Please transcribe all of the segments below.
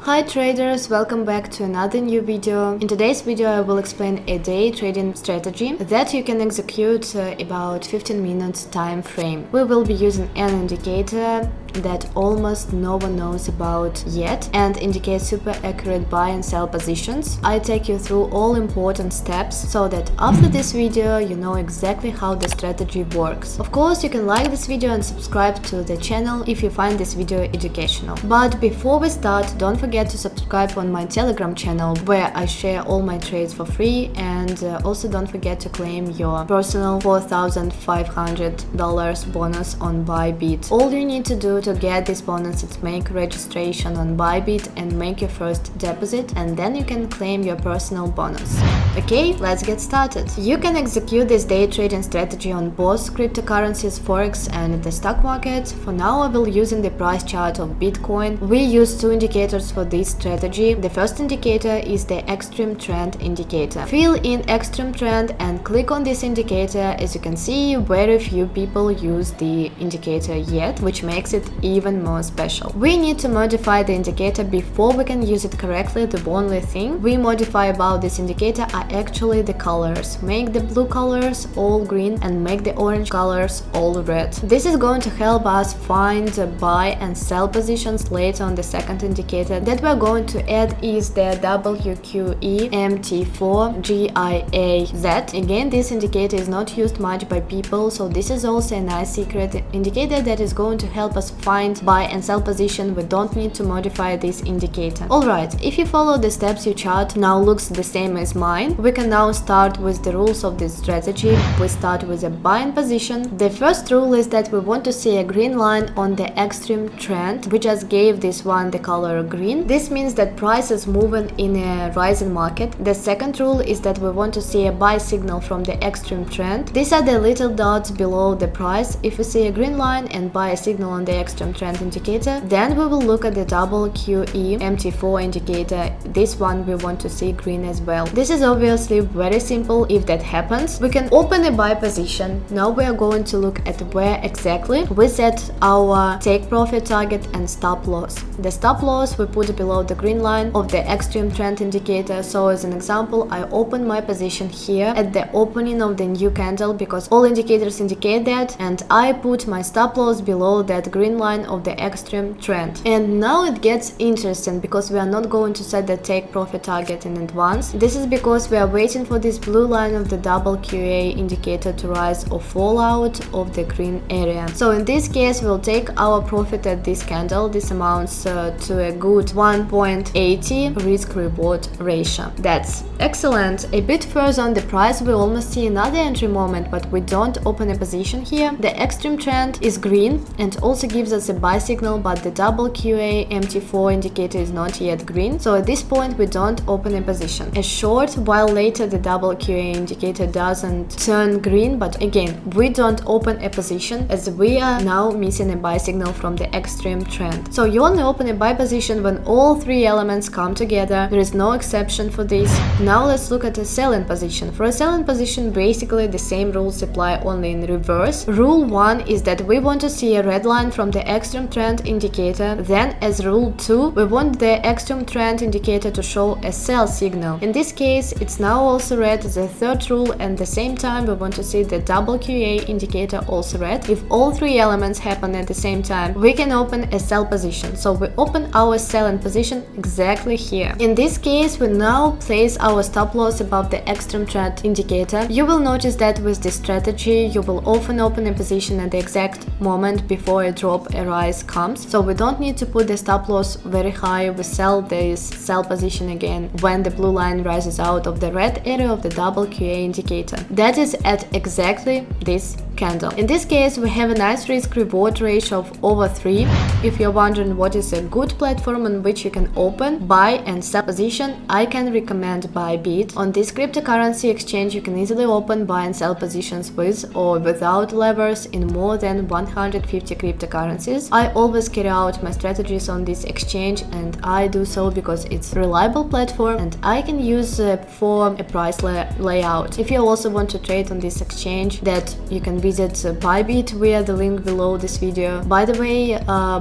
Hi traders, welcome back to another new video. In today's video I will explain a day trading strategy that you can execute about 15 minutes time frame. We will be using an indicator that almost no one knows about yet and indicates super accurate buy and sell positions. I take you through all important steps so that after this video you know exactly how the strategy works. Of course, you can like this video and subscribe to the channel if you find this video educational. But before we start, don't forget to subscribe on my Telegram channel where I share all my trades for free, and also don't forget to claim your personal $4,500 bonus on BYBIT. All you need to do to get this bonus is make registration on BYBIT and make your first deposit, and then you can claim your personal bonus. Okay, let's get started. You can execute this day trading strategy on both cryptocurrencies, forex and the stock market. For now I will using the price chart of Bitcoin. We use two indicators for this strategy. The first indicator is the extreme trend indicator. Fill in extreme trend and click on this indicator. As you can see, very few people use the indicator yet, which makes it even more special. We need to modify the indicator before we can use it correctly. The only thing we modify about this indicator are actually the colors. Make the blue colors all green and make the orange colors all red. This is going to help us find buy and sell positions later on. The second indicator that we're going to add is the WQE MT4 GIAZ. Again, this indicator is not used much by people, so this is also a nice secret indicator that is going to help us find buy and sell position. We don't need to modify this indicator. Alright, if you follow the steps, your chart now looks the same as mine. We can now start with the rules of this strategy. We start with a buying position. The first rule is that we want to see a green line on the extreme trend. We just gave this one the color green. This means that price is moving in a rising market. The second rule is that we want to see a buy signal from the extreme trend. These are the little dots below the price. If we see a green line and buy a signal on the extreme trend indicator, then we will look at the WQE MT4 indicator. This one we want to see green as well. This is obviously very simple. If that happens, we can open a buy position. Now we are going to look at where exactly we set our take profit target and stop loss. The stop loss we put below the green line of the extreme trend indicator. So as an example, I open my position here at the opening of the new candle because all indicators indicate that, and I put my stop loss below that green line of the extreme trend. And now it gets interesting because we are not going to set the take profit target in advance. This is because we are waiting for this blue line of the WQA indicator to rise or fall out of the green area. So in this case, we'll take our profit at this candle. This amounts to a good 1.80 risk-reward ratio. That's excellent. A bit further on the price, we almost see another entry moment, but we don't open a position here. The extreme trend is green and also gives us a buy signal, but the WQA MT4 indicator is not yet green. So at this point, we don't open a position. A short while later, the WQA indicator doesn't turn green, but again, we don't open a position as we are now missing a buy signal from the extreme trend. So you only open a buy position when all three elements come together. There is no exception for this. Now let's look at a selling position. For a selling position, basically the same rules apply, only in reverse. Rule 1 is that we want to see a red line from the extreme trend indicator. Then as rule 2, we want the extreme trend indicator to show a sell signal. In this case, it's now also red as a third rule, and at the same time we want to see the WQA indicator also red. If all three elements happen at the same time, we can open a sell position. So we open our selling position exactly here. In this case, we now place our stop loss above the extreme trend indicator. You will notice that with this strategy, you will often open a position at the exact moment before a drop, a rise comes. So we don't need to put the stop loss very high. We sell this sell position again when the blue line rises out of the red area of the WQA indicator. That is at exactly this candle. In this case, we have a nice risk-reward ratio of over 3. If you're wondering what is a good platform on which you can open, buy and sell position, I can recommend BYBIT. On this cryptocurrency exchange, you can easily open buy and sell positions with or without levers in more than 150 cryptocurrencies. I always carry out my strategies on this exchange, and I do so because it's a reliable platform and I can use for a price layout. If you also want to trade on this exchange, that you can visit BYBIT via the link below this video. By the way,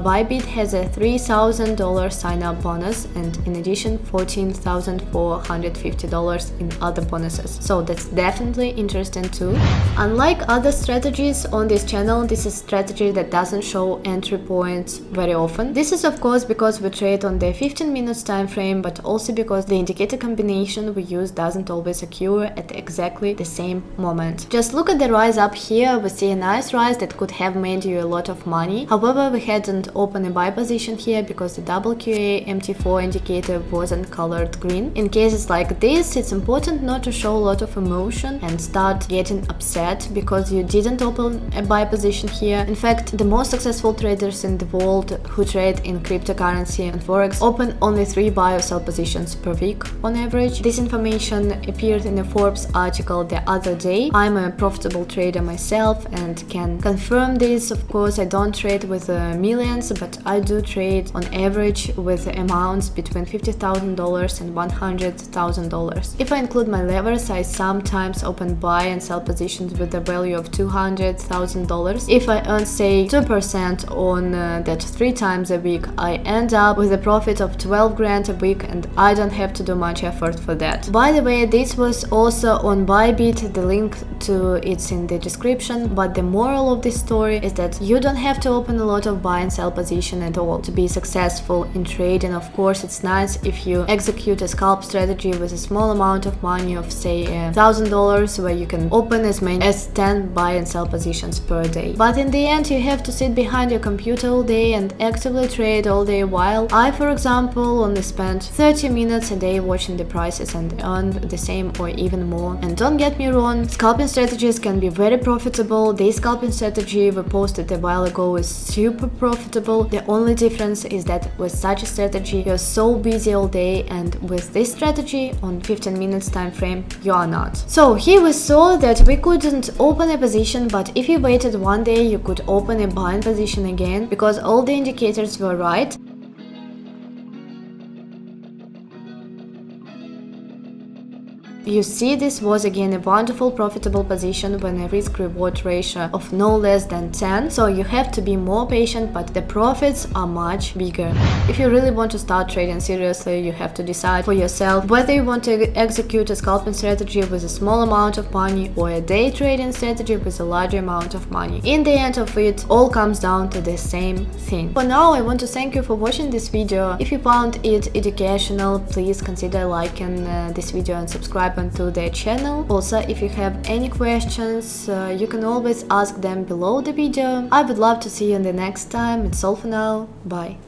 BYBIT has a $3,000 sign-up bonus and in addition $14,450 in other bonuses. So that's definitely interesting too. Unlike other strategies on this channel, this is a strategy that doesn't show entry points very often. This is of course because we trade on the 15 minutes time frame, but also because the indicator combination we use doesn't always occur at exactly the same moment. Just look at the rise up here. We see a nice rise that could have made you a lot of money. However, we hadn't opened a buy position here because the WQA MT4 indicator wasn't colored green. In cases like this, it's important not to show a lot of emotion and start getting upset because you didn't open a buy position here. In fact, the most successful traders in the world who trade in cryptocurrency and forex open only 3 buy or sell positions per week on average. This information appeared in a Forbes article the other day. I'm a profitable trader myself and can confirm this. Of course, I don't trade with millions, but I do trade on average with amounts between $50,000 and $100,000. If I include my levers, I sometimes open buy and sell positions with a value of $200,000. If I earn say 2% on that 3 times a week, I end up with a profit of 12 grand a week and I don't have to do much effort for that. By the way, this was also on BYBIT, the link to it's in the description, but the moral of this story is that you don't have to open a lot of buy and sell position at all to be successful in trading. Of course, it's nice if you execute a scalp strategy with a small amount of money of say $1,000 where you can open as many as 10 buy and sell positions per day. But in the end, you have to sit behind your computer all day and actively trade all day, while I, for example, only spend 30 minutes a day watching the prices and earn the same or even more. And don't get me wrong, scalping strategies can be very profitable. This scalping strategy we posted a while ago is super profitable. The only difference is that with such a strategy you're so busy all day, and with this strategy on 15 minutes time frame you are not. So here we saw that we couldn't open a position, but if you waited one day you could open a buying position again because all the indicators were right. You see, this was again a wonderful profitable position when a risk-reward ratio of no less than 10, so you have to be more patient, but the profits are much bigger. If you really want to start trading seriously, you have to decide for yourself whether you want to execute a scalping strategy with a small amount of money or a day trading strategy with a larger amount of money. In the end of it, all comes down to the same thing. For now, I want to thank you for watching this video. If you found it educational, please consider liking this video and subscribe to their channel. Also, if you have any questions, you can always ask them below the video. I would love to see you in the next time. It's all for now. Bye.